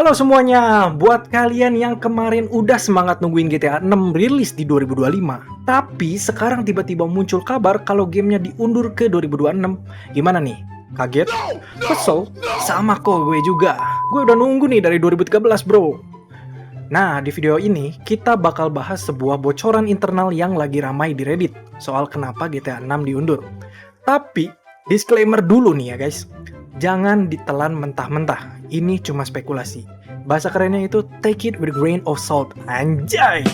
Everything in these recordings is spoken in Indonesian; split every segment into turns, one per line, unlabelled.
Halo semuanya, buat kalian yang kemarin udah semangat nungguin GTA 6 rilis di 2025, tapi sekarang tiba-tiba muncul kabar kalau gamenya diundur ke 2026, gimana nih? Kaget? Kesel? Sama kok gue juga. Gue udah nunggu nih dari 2013 bro. Nah, di video ini kita bakal bahas sebuah bocoran internal yang lagi ramai di Reddit soal kenapa GTA 6 diundur. Tapi, disclaimer dulu nih ya guys. Jangan ditelan mentah-mentah, ini cuma spekulasi. Bahasa kerennya itu take it with a grain of salt, anjay!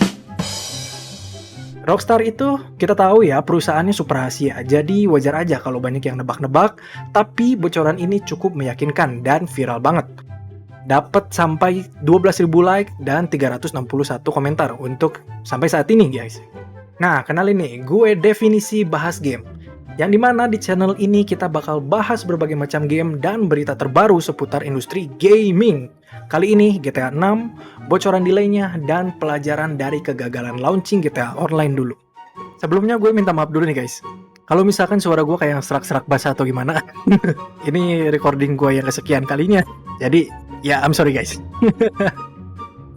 Rockstar itu kita tahu ya perusahaannya super rahasia, jadi wajar aja kalau banyak yang nebak-nebak, tapi bocoran ini cukup meyakinkan dan viral banget. Dapat sampai 12.000 like dan 361 komentar untuk sampai saat ini guys. Nah, kenalin nih, gue definisi bahas game. Yang dimana di channel ini kita bakal bahas berbagai macam game dan berita terbaru seputar industri gaming. Kali ini GTA 6, bocoran delaynya, dan pelajaran dari kegagalan launching GTA Online dulu. Sebelumnya gue minta maaf dulu nih guys. Kalau misalkan suara gue kayak serak-serak basah atau gimana, ini recording gue yang kesekian kalinya. Jadi, ya I'm sorry guys.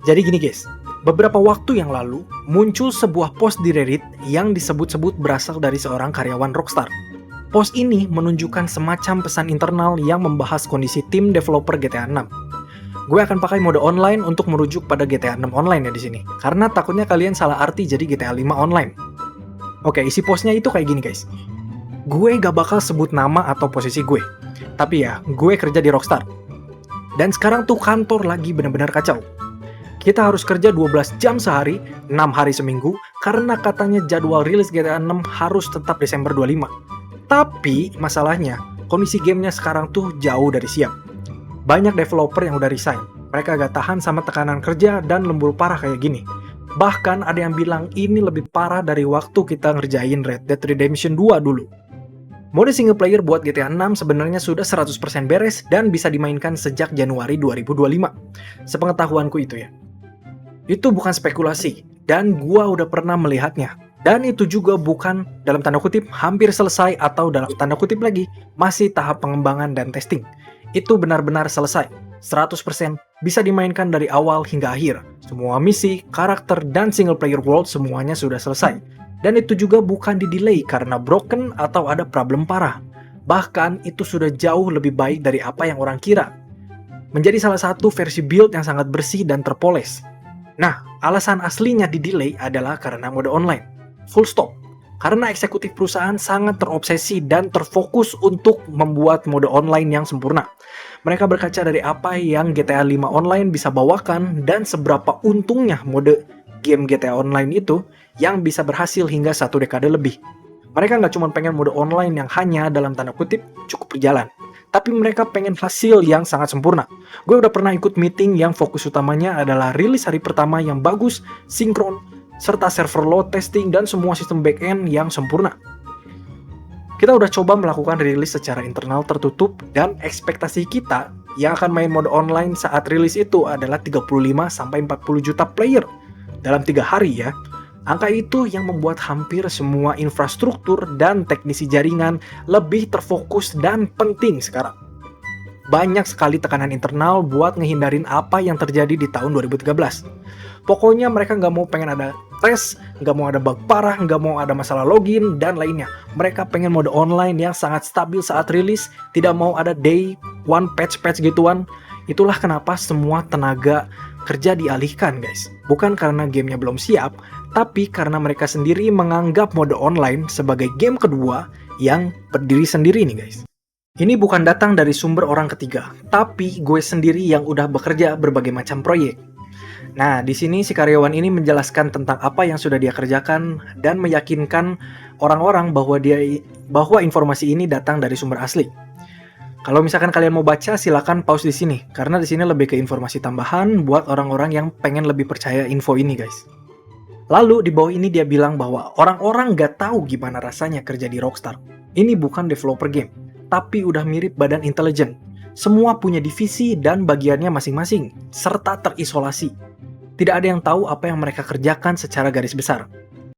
Jadi gini guys. Beberapa waktu yang lalu, muncul sebuah post di Reddit yang disebut-sebut berasal dari seorang karyawan Rockstar. Post ini menunjukkan semacam pesan internal yang membahas kondisi tim developer GTA 6. Gue akan pakai mode online untuk merujuk pada GTA 6 online ya di sini, karena takutnya kalian salah arti jadi GTA 5 online. Oke, isi postnya itu kayak gini guys. Gue gak bakal sebut nama atau posisi gue, tapi ya, gue kerja di Rockstar. Dan sekarang tuh kantor lagi benar-benar kacau. Kita harus kerja 12 jam sehari, 6 hari seminggu, karena katanya jadwal rilis GTA 6 harus tetap Desember 25. Tapi, masalahnya, kondisi gamenya sekarang tuh jauh dari siap. Banyak developer yang udah resign, mereka gak tahan sama tekanan kerja dan lembur parah kayak gini. Bahkan ada yang bilang ini lebih parah dari waktu kita ngerjain Red Dead Redemption 2 dulu. Mode single player buat GTA 6 sebenarnya sudah 100% beres dan bisa dimainkan sejak Januari 2025. Sepengetahuanku itu ya. Itu bukan spekulasi, dan gua udah pernah melihatnya. Dan itu juga bukan dalam tanda kutip hampir selesai atau dalam tanda kutip lagi masih tahap pengembangan dan testing. Itu benar-benar selesai. 100% bisa dimainkan dari awal hingga akhir. Semua misi, karakter, dan single player world semuanya sudah selesai. Dan itu juga bukan di-delay karena broken atau ada problem parah. Bahkan itu sudah jauh lebih baik dari apa yang orang kira. Menjadi salah satu versi build yang sangat bersih dan terpoles. Nah, alasan aslinya di-delay adalah karena mode online. Full stop. Karena eksekutif perusahaan sangat terobsesi dan terfokus untuk membuat mode online yang sempurna. Mereka berkaca dari apa yang GTA 5 Online bisa bawakan dan seberapa untungnya mode game GTA Online itu yang bisa berhasil hingga 1 dekade lebih. Mereka nggak cuma pengen mode online yang hanya dalam tanda kutip cukup berjalan, tapi mereka pengen hasil yang sangat sempurna. Gue udah pernah ikut meeting yang fokus utamanya adalah rilis hari pertama yang bagus, sinkron, serta server load testing dan semua sistem backend yang sempurna. Kita udah coba melakukan rilis secara internal tertutup dan ekspektasi kita yang akan main mode online saat rilis itu adalah 35-40 juta player dalam 3 hari ya. Angka itu yang membuat hampir semua infrastruktur dan teknisi jaringan lebih terfokus dan penting sekarang. Banyak sekali tekanan internal buat ngehindarin apa yang terjadi di tahun 2013. Pokoknya mereka nggak mau pengen ada tes, nggak mau ada bug parah, nggak mau ada masalah login, dan lainnya. Mereka pengen mode online yang sangat stabil saat rilis, tidak mau ada day one patch gituan. Itulah kenapa semua tenaga kerja dialihkan guys. Bukan karena gamenya belum siap, tapi karena mereka sendiri menganggap mode online sebagai game kedua yang berdiri sendiri nih guys. Ini bukan datang dari sumber orang ketiga, tapi gue sendiri yang udah bekerja berbagai macam proyek. Nah, di sini si karyawan ini menjelaskan tentang apa yang sudah dia kerjakan dan meyakinkan orang-orang bahwa informasi ini datang dari sumber asli. Kalau misalkan kalian mau baca, silakan pause di sini, karena di sini lebih ke informasi tambahan buat orang-orang yang pengen lebih percaya info ini, guys. Lalu di bawah ini dia bilang bahwa orang-orang nggak tahu gimana rasanya kerja di Rockstar. Ini bukan developer game, tapi udah mirip badan intelijen. Semua punya divisi dan bagiannya masing-masing, serta terisolasi. Tidak ada yang tahu apa yang mereka kerjakan secara garis besar.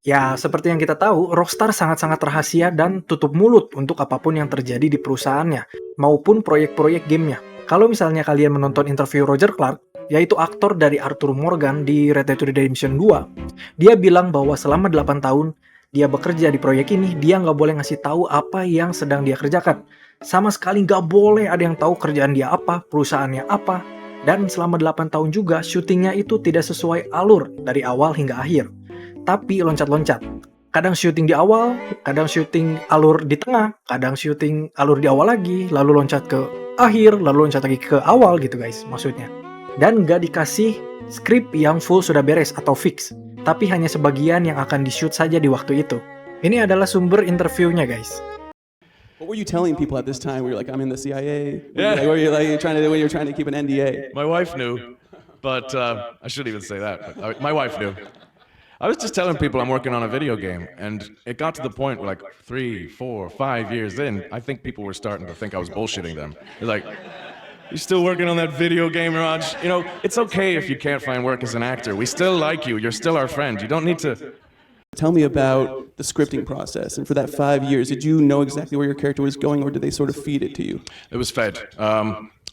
Ya, seperti yang kita tahu, Rockstar sangat-sangat rahasia dan tutup mulut untuk apapun yang terjadi di perusahaannya, maupun proyek-proyek gamenya. Kalau misalnya kalian menonton interview Roger Clark, yaitu aktor dari Arthur Morgan di Red Dead Redemption 2. Dia bilang bahwa selama 8 tahun dia bekerja di proyek ini, dia nggak boleh ngasih tahu apa yang sedang dia kerjakan. Sama sekali nggak boleh ada yang tahu kerjaan dia apa, perusahaannya apa. Dan selama 8 tahun juga, syutingnya itu tidak sesuai alur dari awal hingga akhir. Tapi loncat-loncat. Kadang syuting di awal, kadang syuting alur di tengah, kadang syuting alur di awal lagi, lalu loncat ke akhir, lalu loncat lagi ke awal gitu guys, maksudnya. Dan nggak dikasih skrip yang full sudah beres atau fix, tapi hanya sebagian yang akan di-shoot saja di waktu itu. Ini adalah sumber interviewnya guys.
What were you telling people at this time? Were you like, I'm in the CIA?
Yeah.
Were you like trying to keep an NDA?
My wife knew, but I shouldn't even say that. But my wife knew. I was just telling people I'm working on a video game, and it got to the point where, like 3, 4, 5 years in, I think people were starting to think I was bullshitting them. They're like, "You still working on that video game, Raj? You know, it's okay if you can't find work as an actor. We still like you. You're still our friend. You don't need to."
Tell me about the scripting process. And for that 5 years, did you know exactly where your character was going, or did they sort of feed it to you?
It was fed.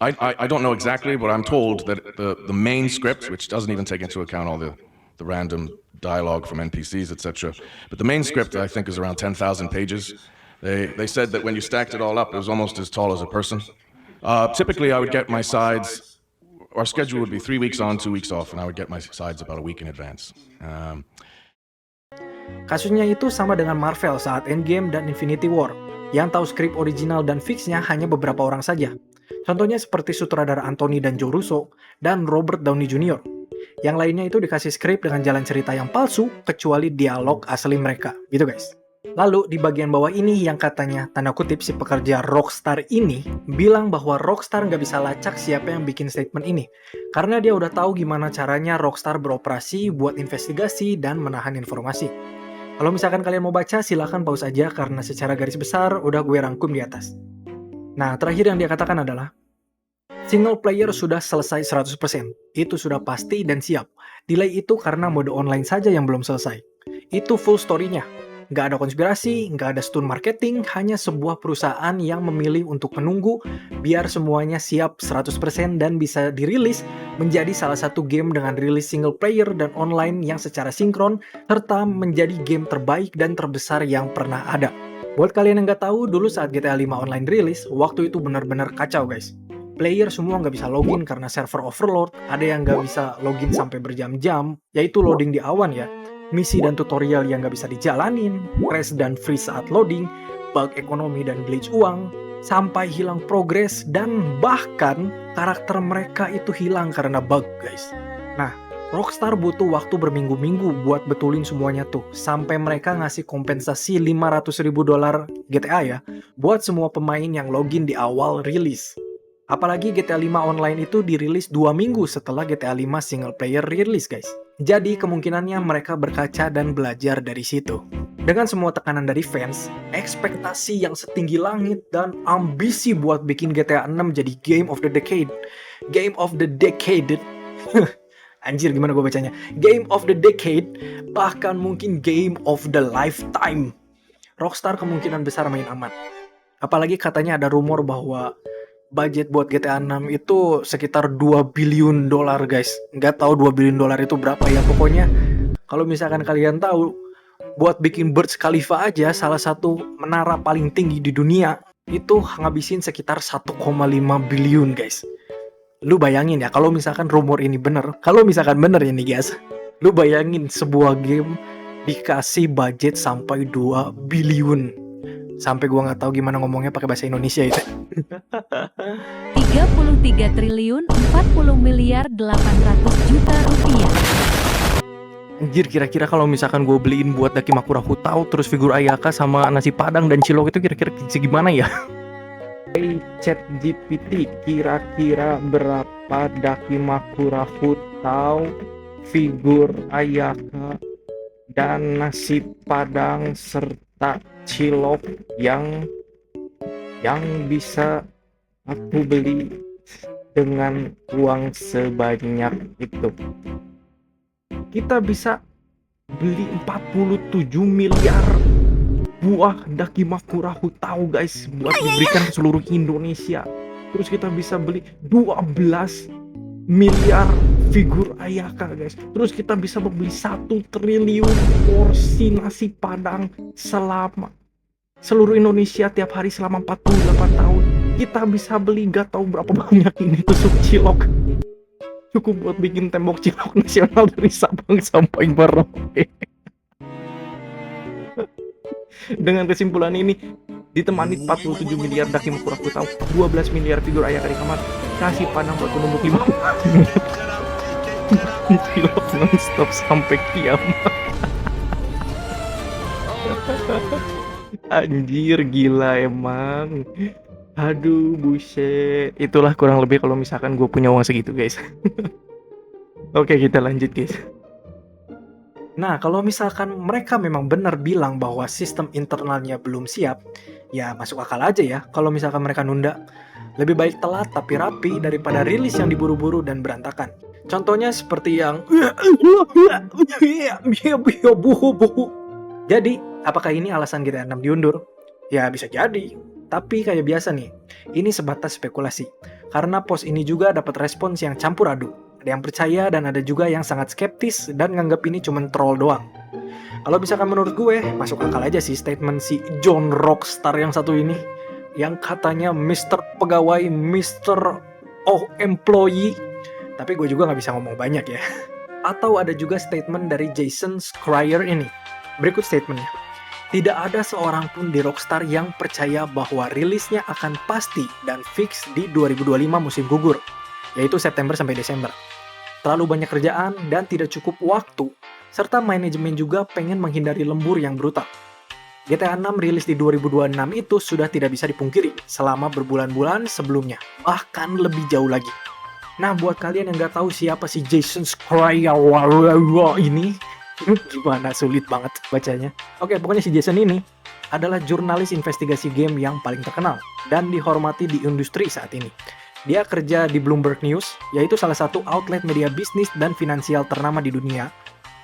I don't know exactly, but I'm told that the main script, which doesn't even take into account all the random dialogue from NPCs, etc. But the main script, I think, is around 10,000 pages. They said that when you stacked it all up, it was almost as tall as a person. Typically, I would get my sides. Our schedule would be 3 weeks on, 2 weeks off, and I would get my sides about a week in advance.
Kasusnya itu sama dengan Marvel saat Endgame dan Infinity War. Yang tahu skrip original dan fixnya hanya beberapa orang saja. Contohnya seperti sutradara Anthony dan Joe Russo dan Robert Downey Jr. Yang lainnya itu dikasih skrip dengan jalan cerita yang palsu, kecuali dialog asli mereka. Gitu guys. Lalu di bagian bawah ini yang katanya tanda kutip si pekerja Rockstar ini bilang bahwa Rockstar nggak bisa lacak siapa yang bikin statement ini. Karena dia udah tahu gimana caranya Rockstar beroperasi buat investigasi dan menahan informasi. Kalau misalkan kalian mau baca, silahkan pause aja karena secara garis besar udah gue rangkum di atas. Nah, terakhir yang dia katakan adalah single player sudah selesai 100%. Itu sudah pasti dan siap. Delay itu karena mode online saja yang belum selesai. Itu full story-nya. Nggak ada konspirasi, nggak ada stunt marketing, hanya sebuah perusahaan yang memilih untuk menunggu biar semuanya siap 100% dan bisa dirilis menjadi salah satu game dengan rilis single player dan online yang secara sinkron, serta menjadi game terbaik dan terbesar yang pernah ada. Buat kalian yang nggak tahu, dulu saat GTA 5 online rilis, waktu itu benar-benar kacau guys. Player semua nggak bisa login karena server overload, ada yang nggak bisa login sampai berjam-jam, yaitu loading di awan ya. Misi dan tutorial yang nggak bisa dijalanin, crash dan freeze saat loading, bug ekonomi dan glitch uang, sampai hilang progres, dan bahkan karakter mereka itu hilang karena bug guys. Nah, Rockstar butuh waktu berminggu-minggu buat betulin semuanya tuh, sampai mereka ngasih kompensasi $500.000 GTA ya, buat semua pemain yang login di awal rilis. Apalagi GTA 5 online itu dirilis 2 minggu setelah GTA 5 single player rilis guys. Jadi kemungkinannya mereka berkaca dan belajar dari situ. Dengan semua tekanan dari fans, ekspektasi yang setinggi langit, dan ambisi buat bikin GTA 6 jadi Game of the Decade. Game of the Decade. Anjir gimana gue bacanya. Game of the Decade, bahkan mungkin Game of the Lifetime. Rockstar kemungkinan besar main aman. Apalagi katanya ada rumor bahwa budget buat GTA 6 itu sekitar $2 billion guys. Nggak tahu $2 billion itu berapa ya. Pokoknya kalau misalkan kalian tahu, buat bikin Burj Khalifa aja, salah satu menara paling tinggi di dunia, itu ngabisin sekitar 1,5 billion guys. Lu bayangin ya, kalau misalkan rumor ini bener, kalau misalkan bener ya nih guys, lu bayangin sebuah game dikasih budget sampai 2 billion. Sampai gua nggak tahu gimana ngomongnya pakai bahasa Indonesia itu.
33 triliun 40 miliar 800 juta rupiah.
Anjir, kira-kira kalau misalkan gue beliin buat Dakimakura Hutao terus figur Ayaka sama nasi padang dan cilok itu kira-kira segimana ya? Hey ChatGPT, kira-kira berapa Dakimakura Hutao, figur Ayaka, dan nasi padang serta cilok yang bisa aku beli dengan uang sebanyak itu? Kita bisa beli 47 miliar buah Dakimakura Hutao guys, buat diberikan ke seluruh Indonesia. Terus kita bisa beli 12 miliar figur Ayaka guys. Terus kita bisa membeli 1 triliun porsi nasi padang selama seluruh Indonesia tiap hari selama 48 tahun. Kita bisa beli gak tahu berapa banyak ini tusuk cilok. Cukup buat bikin tembok cilok nasional dari Sabang sampai Merauke. Dengan kesimpulan ini, ditemani 47 miliar dakim kura-kura tahu, 12 miliar figur Ayaka di kamar, kasih padang buat penumbuk 5 menit. Cilok non-stop sampai kiamat. Anjir, gila emang. Aduh, buset. Itulah kurang lebih kalau misalkan gue punya uang segitu, guys. Oke, kita lanjut, guys. Nah, kalau misalkan mereka memang benar bilang bahwa sistem internalnya belum siap, ya masuk akal aja ya kalau misalkan mereka nunda. Lebih baik telat tapi rapi daripada rilis yang diburu-buru dan berantakan. Contohnya seperti yang Jadi, apakah ini alasan GTA 6 diundur? Ya bisa jadi. Tapi kayak biasa nih, ini sebatas spekulasi. Karena post ini juga dapat respons yang campur aduk. Ada yang percaya dan ada juga yang sangat skeptis dan nganggap ini cuma troll doang. Kalau misalkan menurut gue, masuk akal aja sih statement si John Rockstar yang satu ini. Yang katanya Mr. Pegawai, Mr. Employee. Tapi gue juga nggak bisa ngomong banyak ya. Atau ada juga statement dari Jason Schreier ini. Berikut statementnya. Tidak ada seorang pun di Rockstar yang percaya bahwa rilisnya akan pasti dan fix di 2025 musim gugur, yaitu September sampai Desember. Terlalu banyak kerjaan dan tidak cukup waktu, serta manajemen juga pengen menghindari lembur yang brutal. GTA 6 rilis di 2026 itu sudah tidak bisa dipungkiri selama berbulan-bulan sebelumnya, bahkan lebih jauh lagi. Nah, buat kalian yang nggak tahu siapa si Jason Schreier ini, gimana, sulit banget bacanya. Oke, pokoknya si Jason ini adalah jurnalis investigasi game yang paling terkenal dan dihormati di industri saat ini. Dia kerja di Bloomberg News, yaitu salah satu outlet media bisnis dan finansial ternama di dunia.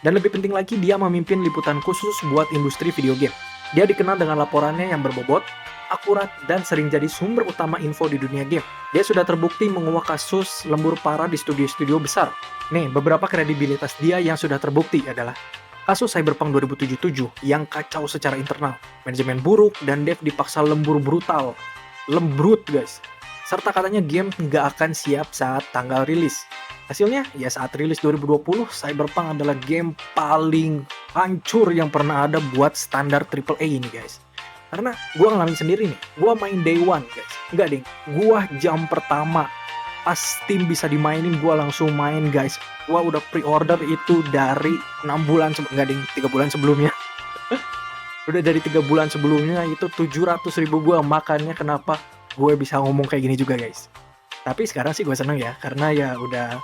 Dan lebih penting lagi, dia memimpin liputan khusus buat industri video game. Dia dikenal dengan laporannya yang berbobot, akurat, dan sering jadi sumber utama info di dunia game. Dia sudah terbukti menguak kasus lembur parah di studio-studio besar. Nih, beberapa kredibilitas dia yang sudah terbukti adalah kasus Cyberpunk 2077 yang kacau secara internal, manajemen buruk, dan dev dipaksa lembur brutal. Lembrut, guys. Serta katanya game nggak akan siap saat tanggal rilis. Hasilnya, ya saat rilis 2020, Cyberpunk adalah game paling hancur yang pernah ada buat standar AAA ini, guys. Karena gue ngalamin sendiri nih, gue main day one, guys. Enggak deh, gue jam pertama pas Steam bisa dimainin, gue langsung main, guys. Gue udah pre-order itu dari 6 bulan, enggak deh, 3 bulan sebelumnya. Udah dari 3 bulan sebelumnya itu 700.000 gue makannya. Kenapa gue bisa ngomong kayak gini juga, guys? Tapi sekarang sih gue seneng ya, karena ya udah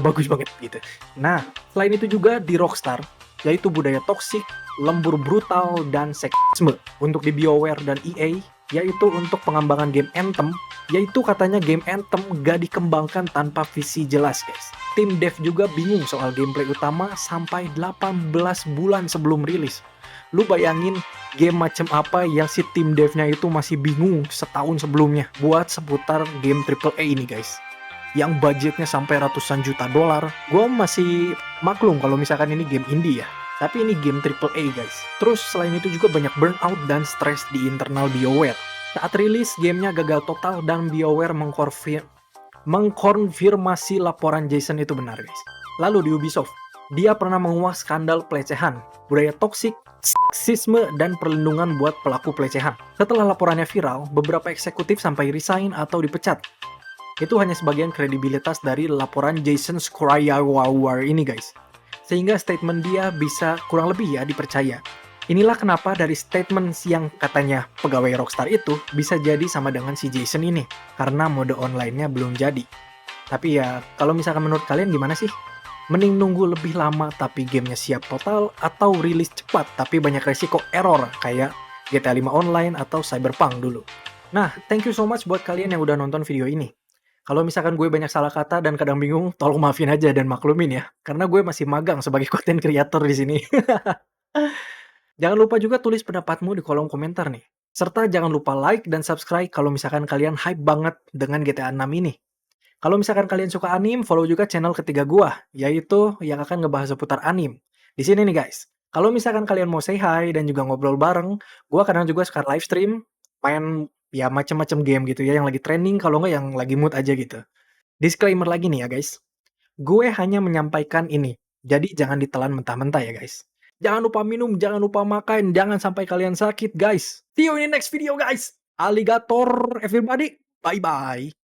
bagus banget gitu. Nah, selain itu juga di Rockstar, yaitu budaya toksik, lembur brutal, dan seksisme. Untuk di BioWare dan EA, yaitu untuk pengembangan game Anthem, yaitu katanya game Anthem gak dikembangkan tanpa visi jelas, guys. Tim dev juga bingung soal gameplay utama sampai 18 bulan sebelum rilis. Lu bayangin game macam apa yang si tim devnya itu masih bingung setahun sebelumnya buat seputar game AAA ini, guys. Yang budgetnya sampai ratusan juta dolar. Gue masih maklum kalau misalkan ini game indie ya. Tapi ini game AAA, guys. Terus selain itu juga banyak burnout dan stres di internal BioWare. Saat rilis, gamenya gagal total dan BioWare mengkonfirmasi laporan Jason itu benar, guys. Lalu di Ubisoft, dia pernah menguak skandal pelecehan, budaya toksik, seksisme, dan perlindungan buat pelaku pelecehan. Setelah laporannya viral, beberapa eksekutif sampai resign atau dipecat. Itu hanya sebagian kredibilitas dari laporan Jason Schreier ini, guys. Sehingga statement dia bisa kurang lebih ya dipercaya. Inilah kenapa dari statement yang katanya pegawai Rockstar itu bisa jadi sama dengan si Jason ini. Karena mode online-nya belum jadi. Tapi ya, kalau misalkan menurut kalian gimana sih? Mending nunggu lebih lama tapi gamenya siap total, atau rilis cepat tapi banyak resiko error kayak GTA 5 Online atau Cyberpunk dulu. Nah, thank you so much buat kalian yang udah nonton video ini. Kalau misalkan gue banyak salah kata dan kadang bingung, tolong maafin aja dan maklumin ya. Karena gue masih magang sebagai content creator di sini. Jangan lupa juga tulis pendapatmu di kolom komentar nih. Serta jangan lupa like dan subscribe kalau misalkan kalian hype banget dengan GTA 6 ini. Kalau misalkan kalian suka anim, follow juga channel ketiga gua, yaitu yang akan ngebahas seputar anim. Di sini nih guys, kalau misalkan kalian mau say hi dan juga ngobrol bareng, gua kadang juga suka live stream, main ya macam-macam game gitu ya, yang lagi trending, kalau nggak yang lagi mood aja gitu. Disclaimer lagi nih ya guys, gue hanya menyampaikan ini, jadi jangan ditelan mentah-mentah ya guys. Jangan lupa minum, jangan lupa makan, jangan sampai kalian sakit guys. See you in the next video guys. Alligator everybody. Bye-bye.